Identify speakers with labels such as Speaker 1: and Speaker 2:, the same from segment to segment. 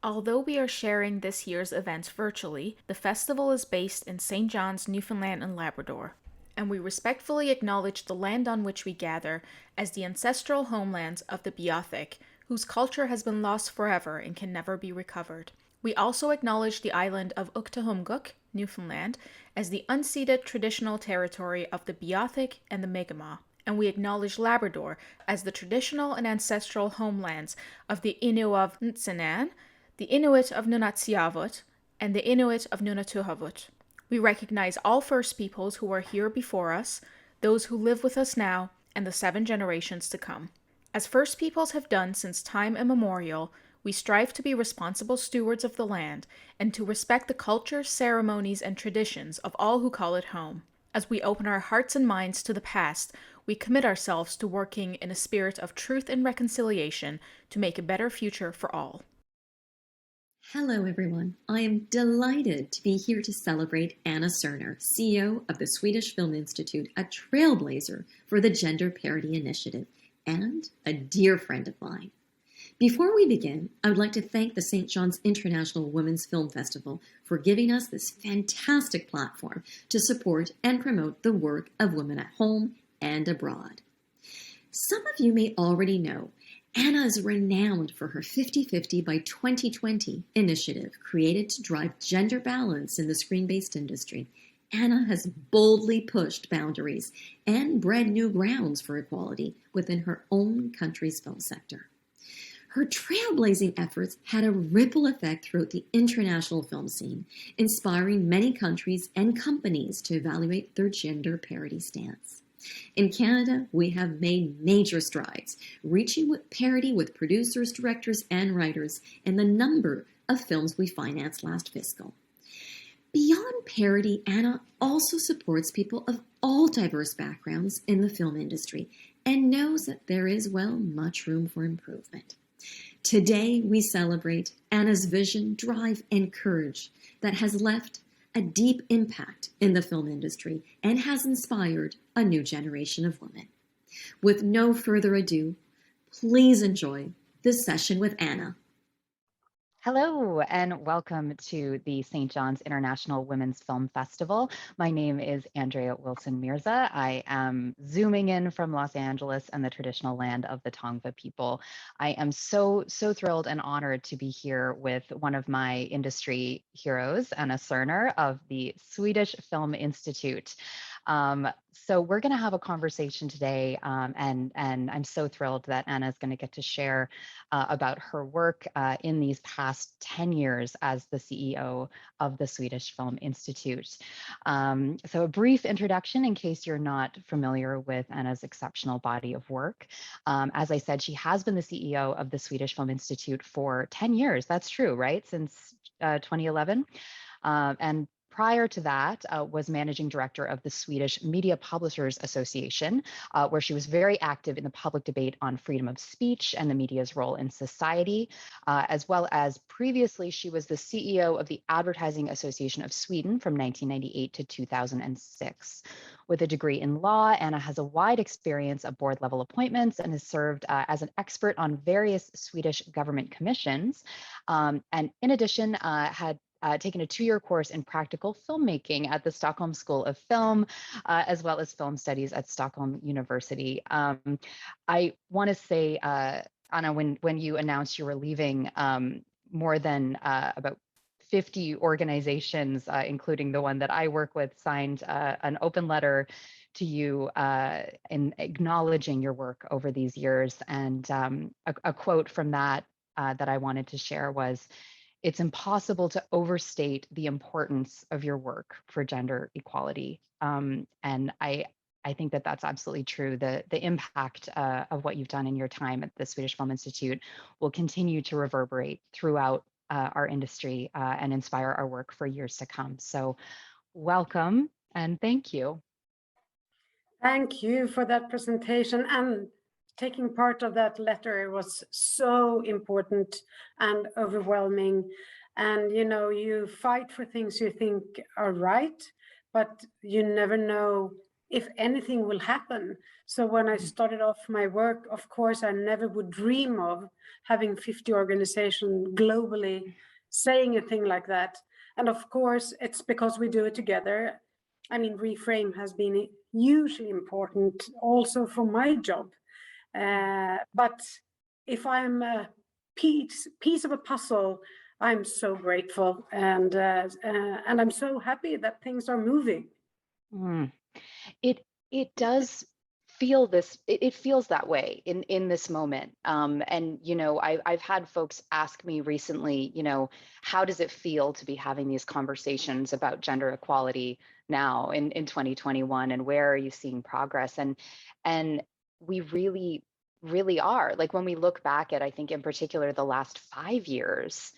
Speaker 1: Although we are sharing this year's event virtually, the festival is based in St. John's, Newfoundland and Labrador, and we respectfully acknowledge the land on which we gather as the ancestral homelands of the Beothuk, whose culture has been lost forever and can never be recovered. We also acknowledge the island of Uktahumguk, Newfoundland, as the unceded traditional territory of the Beothuk and the Mi'kmaq, and we acknowledge Labrador as the traditional and ancestral homelands of the Innu of Ntsinan, the Inuit of Nunatsiavut, and the Inuit of Nunatuhavut. We recognize all First Peoples who are here before us, those who live with us now, and the 7 generations to come. As First Peoples have done since time immemorial, we strive to be responsible stewards of the land and to respect the cultures, ceremonies, and traditions of all who call it home. As we open our hearts and minds to the past, we commit ourselves to working in a spirit of truth and reconciliation to make a better future for all.
Speaker 2: Hello, everyone. I am delighted to be here to celebrate Anna Serner, CEO of the Swedish Film Institute, a trailblazer for the Gender Parity Initiative, and a dear friend of mine. Before we begin, I would like to thank the St. John's International Women's Film Festival for giving us this fantastic platform to support and promote the work of women at home and abroad. Some of you may already know Anna is renowned for her 50/50 by 2020 initiative created to drive gender balance in the screen-based industry. Anna has boldly pushed boundaries and bred new grounds for equality within her own country's film sector. Her trailblazing efforts had a ripple effect throughout the international film scene, inspiring many countries and companies to evaluate their gender parity stance. In Canada, we have made major strides, reaching parity with producers, directors, and writers in the number of films we financed last fiscal. Beyond parity, Anna also supports people of all diverse backgrounds in the film industry and knows that there is, much room for improvement. Today, we celebrate Anna's vision, drive, and courage that has left a deep impact in the film industry and has inspired a new generation of women. With no further ado, please enjoy this session with Anna.
Speaker 3: Hello and welcome to the St. John's International Women's Film Festival. My name is Andrea Wilson Mirza. I am zooming in from Los Angeles and the traditional land of the Tongva people. I am so thrilled and honored to be here with one of my industry heroes, Anna Serner of the Swedish Film Institute. So we're going to have a conversation today, and I'm so thrilled that Anna is going to get to share about her work in these past 10 years as the CEO of the Swedish Film Institute. So a brief introduction in case you're not familiar with Anna's exceptional body of work. As I said, she has been the CEO of the Swedish Film Institute for 10 years. That's true, right? Since 2011. And prior to that, was managing director of the Swedish Media Publishers Association, where she was very active in the public debate on freedom of speech and the media's role in society, as well as previously she was the CEO of the Advertising Association of Sweden from 1998 to 2006. With a degree in law, Anna has a wide experience of board level appointments and has served as an expert on various Swedish government commissions. And in addition, had taken a 2-year course in practical filmmaking at the Stockholm School of Film, as well as film studies at Stockholm University. I want to say, Anna, when you announced you were leaving, more than about 50 organizations, including the one that I work with, signed an open letter to you in acknowledging your work over these years. And a quote from that that I wanted to share was, "It's impossible to overstate the importance of your work for gender equality." And I think that that's absolutely true. The impact of what you've done in your time at the Swedish Film Institute will continue to reverberate throughout our industry and inspire our work for years to come. So welcome and thank you.
Speaker 4: Thank you for that presentation, and taking part of that letter was so important and overwhelming. And you fight for things you think are right, but you never know if anything will happen. So when I started off my work, of course, I never would dream of having 50 organizations globally saying a thing like that. And of course, it's because we do it together. I mean, Reframe has been hugely important also for my job. But if I'm a piece of a puzzle, I'm so grateful, and I'm so happy that things are moving.
Speaker 3: Mm. It does feel this, it feels that way in this moment. And I've had folks ask me recently, how does it feel to be having these conversations about gender equality now in 2021, and where are you seeing progress? And we really are. Like, when we look back at, I think in particular, the last 5 years,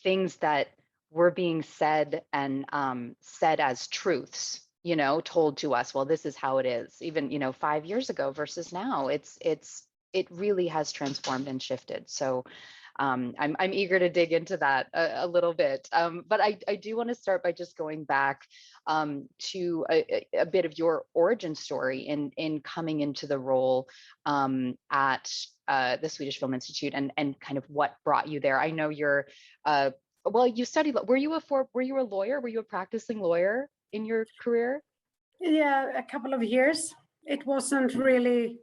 Speaker 3: things that were being said and said as truths, told to us, well, this is how it is, even 5 years ago versus now. It really has transformed and shifted. So I'm eager to dig into that a little bit. But I do want to start by just going back to a bit of your origin story in coming into the role at the Swedish Film Institute, and kind of what brought you there. I know you're well, you studied. Were you a lawyer? Were you a practicing lawyer in your career?
Speaker 4: Yeah, a couple of years. It wasn't really.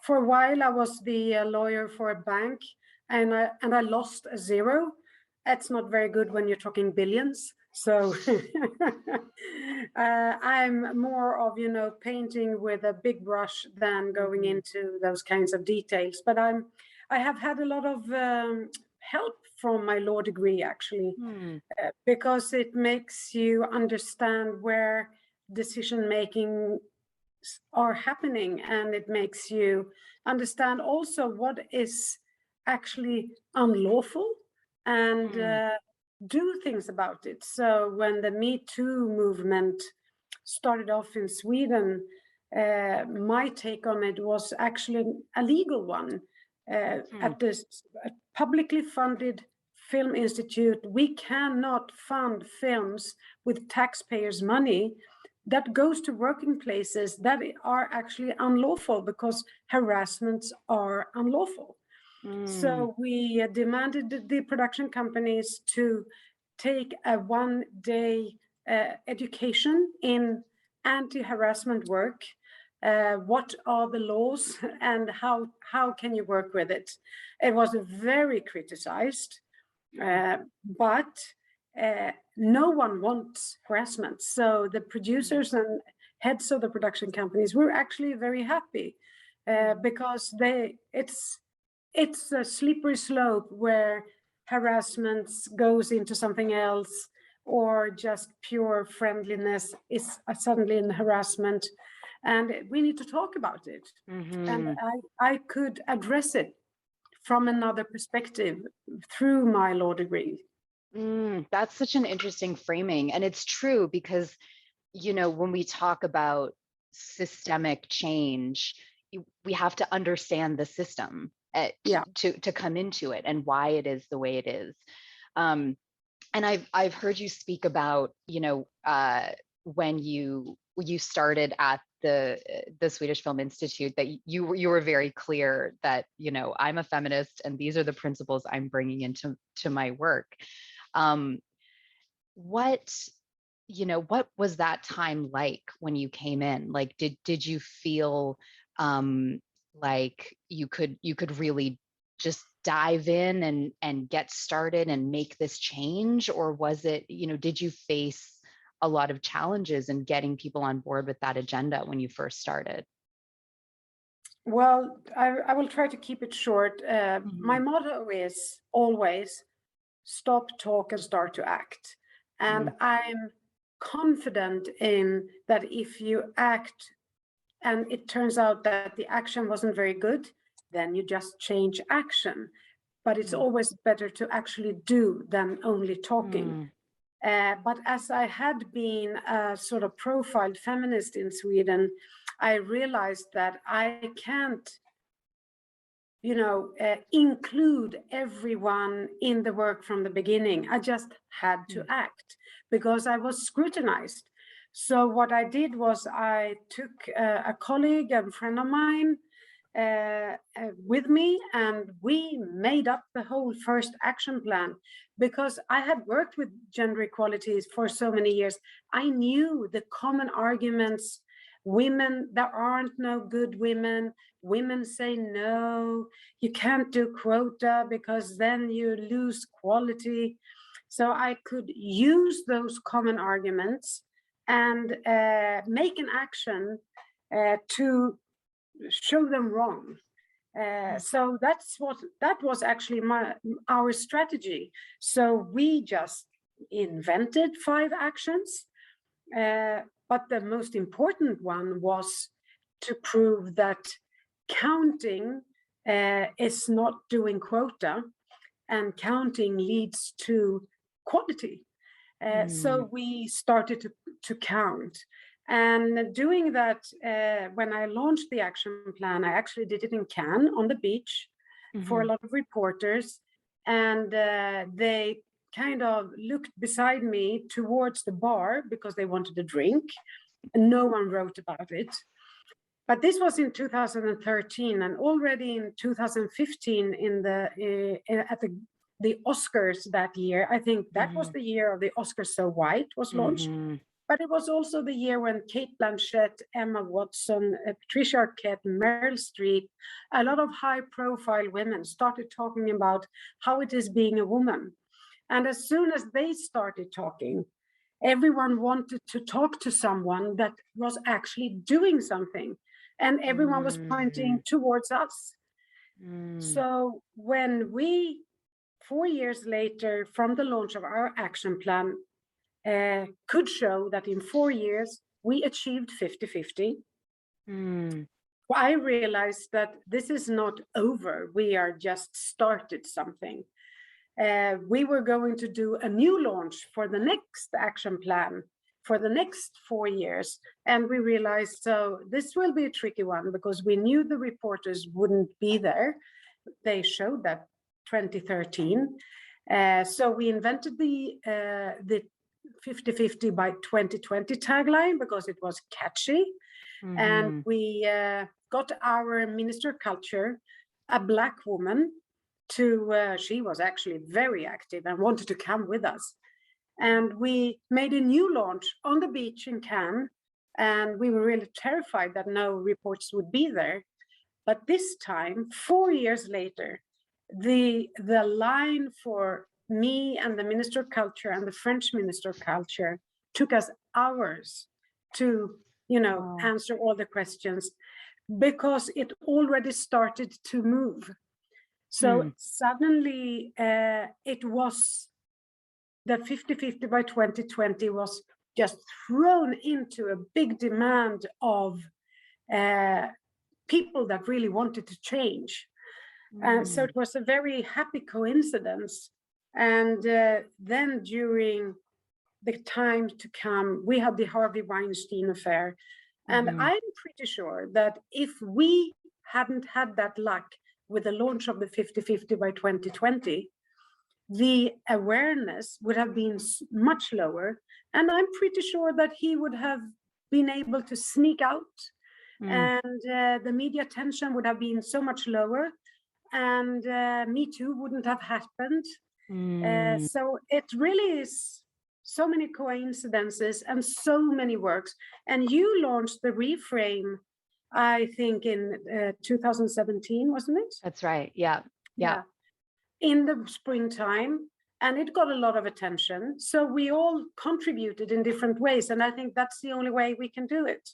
Speaker 4: For a while, I was the lawyer for a bank, and I lost a zero. That's not very good when you're talking billions. So I'm more of, painting with a big brush than going into those kinds of details. But I have had a lot of help from my law degree, actually, because it makes you understand where decision making are happening, and it makes you understand also what is actually unlawful, and do things about it. So when the Me Too movement started off in Sweden, my take on it was actually a legal one. At this publicly funded film institute, we cannot fund films with taxpayers' money that goes to working places that are actually unlawful, because harassments are unlawful. So we demanded the production companies to take a one-day education in anti-harassment work. What are the laws, and how can you work with it? It was very criticized, but no one wants harassment. So the producers and heads of the production companies were actually very happy, because it's a slippery slope where harassment goes into something else, or just pure friendliness is suddenly in harassment, and we need to talk about it. And I could address it from another perspective through my law degree.
Speaker 3: That's such an interesting framing. And it's true, because, when we talk about systemic change, we have to understand the system to come into it, and why it is the way it is. And I've heard you speak about, when you started at the Swedish Film Institute, that you were very clear that, I'm a feminist, and these are the principles I'm bringing into my work. What was that time like when you came in? Like, did you feel like you could really just dive in and get started and make this change? Or was it, did you face a lot of challenges in getting people on board with that agenda when you first started?
Speaker 4: Well, I will try to keep it short. My motto is always stop, talk, and start to act. And I'm confident in that if you act and it turns out that the action wasn't very good, then you just change action. But it's always better to actually do than only talking. But as I had been a sort of profiled feminist in Sweden, I realized that I can't, include everyone in the work from the beginning. I just had to act, because I was scrutinized. So what I did was I took a colleague and friend of mine with me, and we made up the whole first action plan because I had worked with gender equality for so many years. I knew the common arguments. Women, there aren't no good women. Women say no, you can't do quota because then you lose quality. So I could use those common arguments and make an action to show them wrong. So that was actually our strategy. So we just invented 5 actions, but the most important one was to prove that counting is not doing quota, and counting leads to quality. So we started to count. And doing that, when I launched the action plan, I actually did it in Cannes on the beach for a lot of reporters. And they kind of looked beside me towards the bar because they wanted a drink. And no one wrote about it. But this was in 2013, and already in 2015, at the Oscars that year, I think that was the year of the Oscars So White was launched. But it was also the year when Kate Blanchett, Emma Watson, Patricia Arquette, Meryl Streep, a lot of high-profile women started talking about how it is being a woman. And as soon as they started talking, everyone wanted to talk to someone that was actually doing something. And everyone was pointing towards us. So when we, 4 years later from the launch of our action plan, could show that in 4 years we achieved 50-50, I realized that this is not over. We are just started something. We were going to do a new launch for the next action plan for the next 4 years. And we realized, so this will be a tricky one because we knew the reporters wouldn't be there. They showed that 2013. So we invented the 50-50 by 2020 tagline because it was catchy. And we got our Minister of Culture, a Black woman, she was actually very active and wanted to come with us. And we made a new launch on the beach in Cannes, and we were really terrified that no reports would be there. But this time, 4 years later, the line for me and the Minister of Culture and the French Minister of Culture took us hours to, answer all the questions because it already started to move. So suddenly it was the 50-50 by 2020 was just thrown into a big demand of people that really wanted to change. And so it was a very happy coincidence. And then during the time to come, we had the Harvey Weinstein affair. And I'm pretty sure that if we hadn't had that luck with the launch of the 50-50 by 2020, the awareness would have been much lower. And I'm pretty sure that he would have been able to sneak out and the media attention would have been so much lower, and Me Too wouldn't have happened. So it really is so many coincidences and so many works. And you launched the Reframe, I think in 2017, wasn't it?
Speaker 3: That's right. Yeah.
Speaker 4: In the springtime, and it got a lot of attention. So we all contributed in different ways. And I think that's the only way we can do it.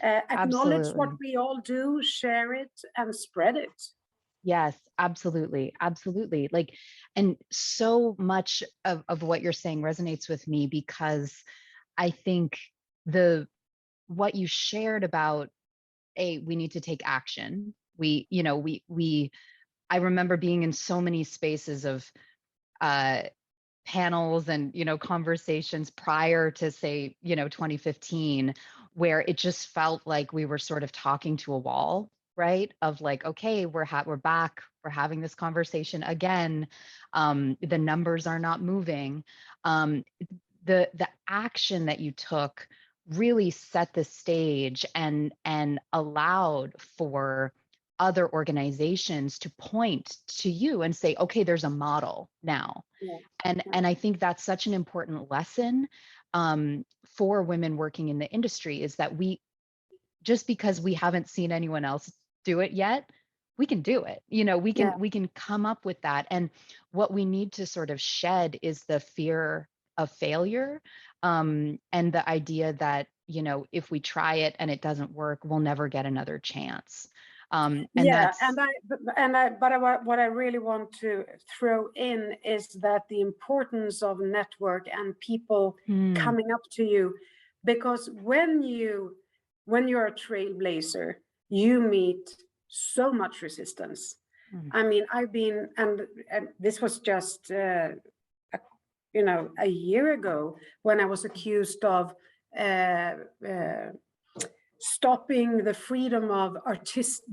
Speaker 4: Acknowledge what we all do, share it, and spread it.
Speaker 3: Yes, absolutely. Absolutely. And so much of what you're saying resonates with me because I think what you shared about, we need to take action. I remember being in so many spaces of panels and, conversations prior to say, 2015, where it just felt like we were sort of talking to a wall, right? Of okay, we're back, we're having this conversation again. The numbers are not moving. The action that you took really set the stage and allowed for other organizations to point to you and say, okay, there's a model now.
Speaker 4: Yeah.
Speaker 3: And I think that's such an important lesson for women working in the industry, is that we, just because we haven't seen anyone else do it yet, we can do it. You know,
Speaker 4: Yeah.
Speaker 3: we can come up with that. And what we need to sort of shed is the fear of failure, and the idea that, you know, if we try it and it doesn't work, we'll never get another chance. And
Speaker 4: Yeah,
Speaker 3: that's
Speaker 4: what I really want to throw in is that the importance of network and people
Speaker 3: hmm,
Speaker 4: coming up to you, because when you're a trailblazer, you meet so much resistance.
Speaker 3: hmm,
Speaker 4: I mean, I've been, and this was just a year ago when I was accused of uh, uh, stopping the freedom of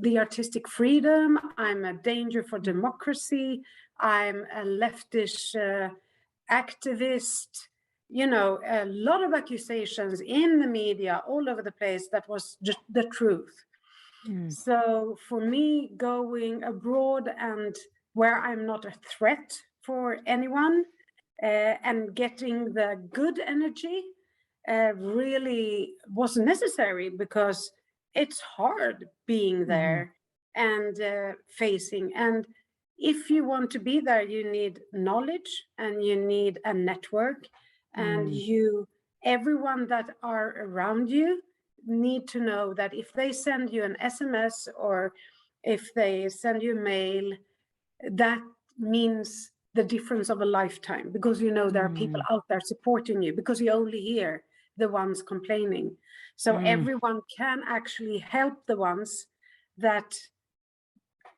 Speaker 4: the artistic freedom. I'm a danger for democracy. I'm a leftist activist. You know, a lot of accusations in the media all over the place that was just the truth.
Speaker 3: hmm,
Speaker 4: So for me, going abroad and where I'm not a threat for anyone, and getting the good energy really was necessary, because it's hard being
Speaker 3: hmm,
Speaker 4: there and facing. And if you want to be there, you need knowledge and you need a network, and
Speaker 3: hmm,
Speaker 4: everyone that are around you need to know that if they send you an SMS or if they send you a mail, that means the difference of a lifetime, because you know there are people
Speaker 3: hmm,
Speaker 4: out there supporting you, because you only hear the ones complaining. So
Speaker 3: hmm.
Speaker 4: everyone can actually help the ones that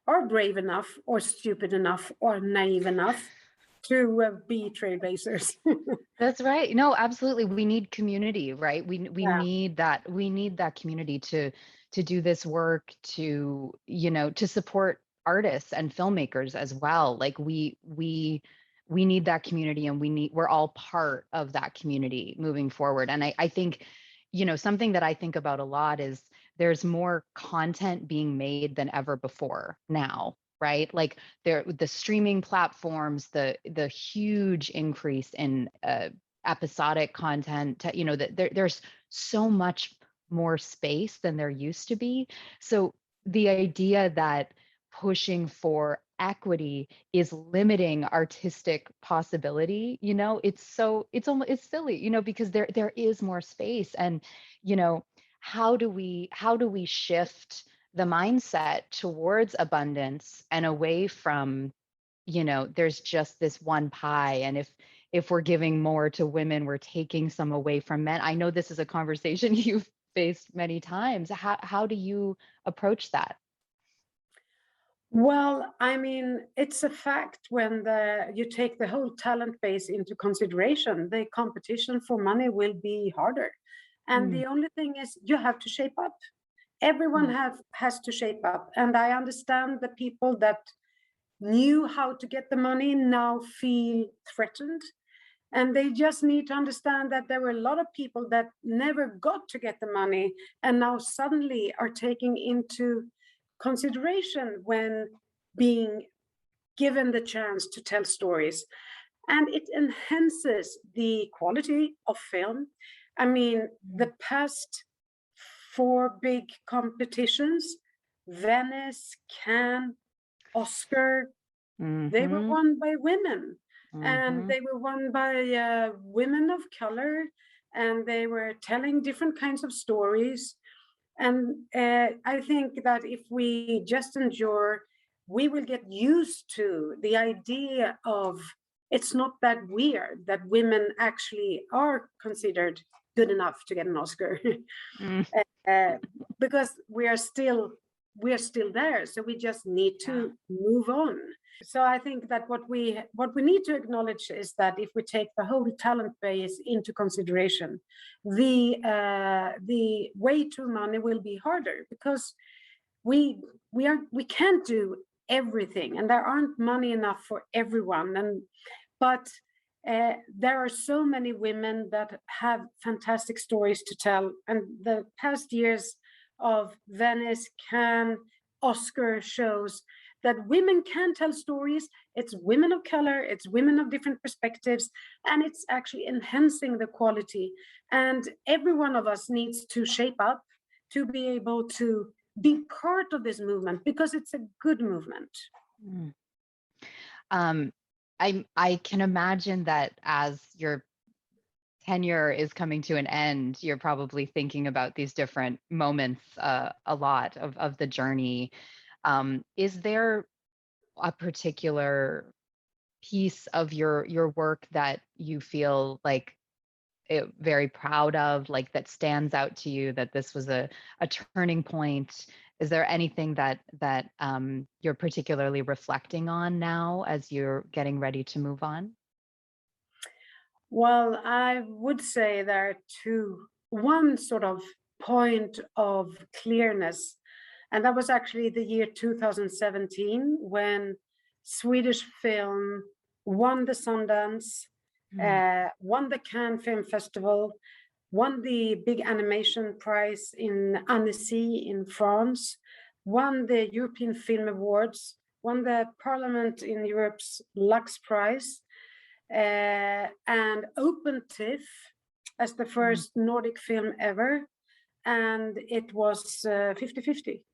Speaker 4: are brave enough or stupid enough or naive enough to be trailblazers.
Speaker 3: That's right. No, absolutely. We need community, right?
Speaker 4: Yeah.
Speaker 3: We need that community to do this work, to, you know, to support artists and filmmakers as well. Like we need that community, and we're all part of that community moving forward. And I think, you know, something that I think about a lot is there's more content being made than ever before now, right? Like the streaming platforms, the huge increase in episodic content, you know, that there's so much more space than there used to be. So the idea that pushing for equity is limiting artistic possibility, you know, it's almost, it's silly, you know, because there is more space. And, you know, how do we shift the mindset towards abundance and away from, you know, there's just this one pie, and if we're giving more to women, we're taking some away from men. I know this is a conversation you've faced many times. How do you approach that?
Speaker 4: Well, I mean, it's a fact when you take the whole talent base into consideration, the competition for money will be harder. And
Speaker 3: Mm,
Speaker 4: the only thing is you have to shape up. Everyone
Speaker 3: mm,
Speaker 4: has to shape up. And I understand the people that knew how to get the money now feel threatened. And they just need to understand that there were a lot of people that never got to get the money and now suddenly are taking into consideration when being given the chance to tell stories. And it enhances the quality of film. I mean,
Speaker 3: mm,
Speaker 4: the past four big competitions, Venice, Cannes, Oscar, they were
Speaker 3: mhm,
Speaker 4: won by women, and
Speaker 3: mhm,
Speaker 4: they were won by women of color, and they were telling different kinds of stories. And I think that if we just endure, we will get used to the idea of it's not that weird that women actually are considered good enough to get an Oscar.
Speaker 3: mm.
Speaker 4: uh, because we are still there, so we just need
Speaker 3: Yeah.
Speaker 4: to move on. So I think that what we need to acknowledge is that if we take the whole talent base into consideration, the way to money will be harder, because we can't do everything, and there aren't money enough for everyone. And but there are so many women that have fantastic stories to tell. And the past years of Venice, Cannes, Oscar shows that women can tell stories. It's women of color, it's women of different perspectives, and it's actually enhancing the quality. And every one of us needs to shape up to be able to be part of this movement, because it's a good movement.
Speaker 3: Mm. I can imagine that as your tenure is coming to an end, you're probably thinking about these different moments a lot of the journey. Is there a particular piece of your work that you feel like very proud of, like that stands out to you, that this was a turning point? Is there anything that you're particularly reflecting on now as you're getting ready to move on?
Speaker 4: Well, I would say there are two. One sort of point of clearness, and that was actually the year 2017 when Swedish film won the Sundance,
Speaker 3: Mm.
Speaker 4: won the Cannes Film Festival, won the big animation prize in Annecy in France, won the European Film Awards, won the Parliament in Europe's Lux Prize, and opened TIFF as the first Nordic film ever. And it was 50-50.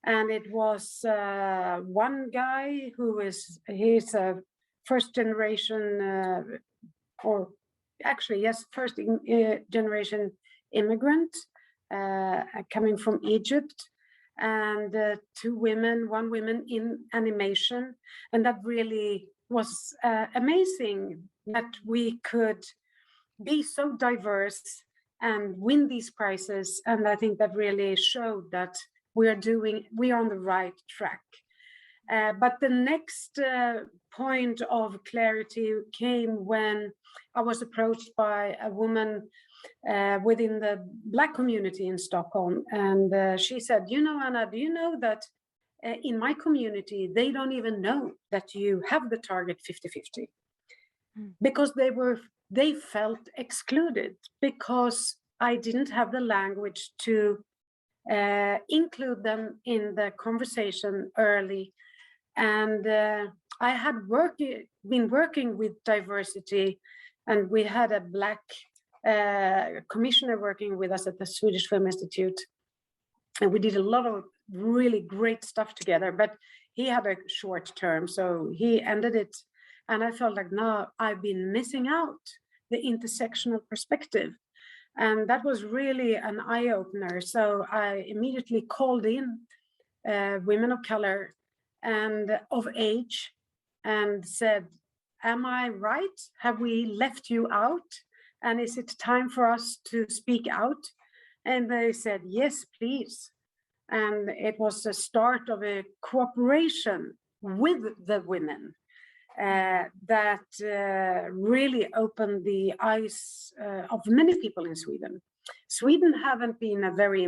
Speaker 4: And it was one guy he's a first generation, or actually, yes, first generation immigrant coming from Egypt, and two women, one woman in animation. And that really was amazing that we could be so diverse and win these prizes. And I think that really showed that we are on the right track. But the next point of clarity came when I was approached by a woman within the Black community in Stockholm. And she said, Anna, do you know that in my community, they don't even know that you have the target 50-50? Because they felt excluded, because I didn't have the language to include them in the conversation early. And I had been working with diversity, and we had a Black commissioner working with us at the Swedish Film Institute. And we did a lot of really great stuff together, but he had a short term, so he ended it. And I felt like, no, I've been missing out the intersectional perspective. And that was really an eye-opener. So I immediately called in women of color and of age and said, am I right? Have we left you out? And is it time for us to speak out? And they said, yes, please. And it was the start of a cooperation with the women that really opened the eyes of many people in Sweden. Sweden haven't been a very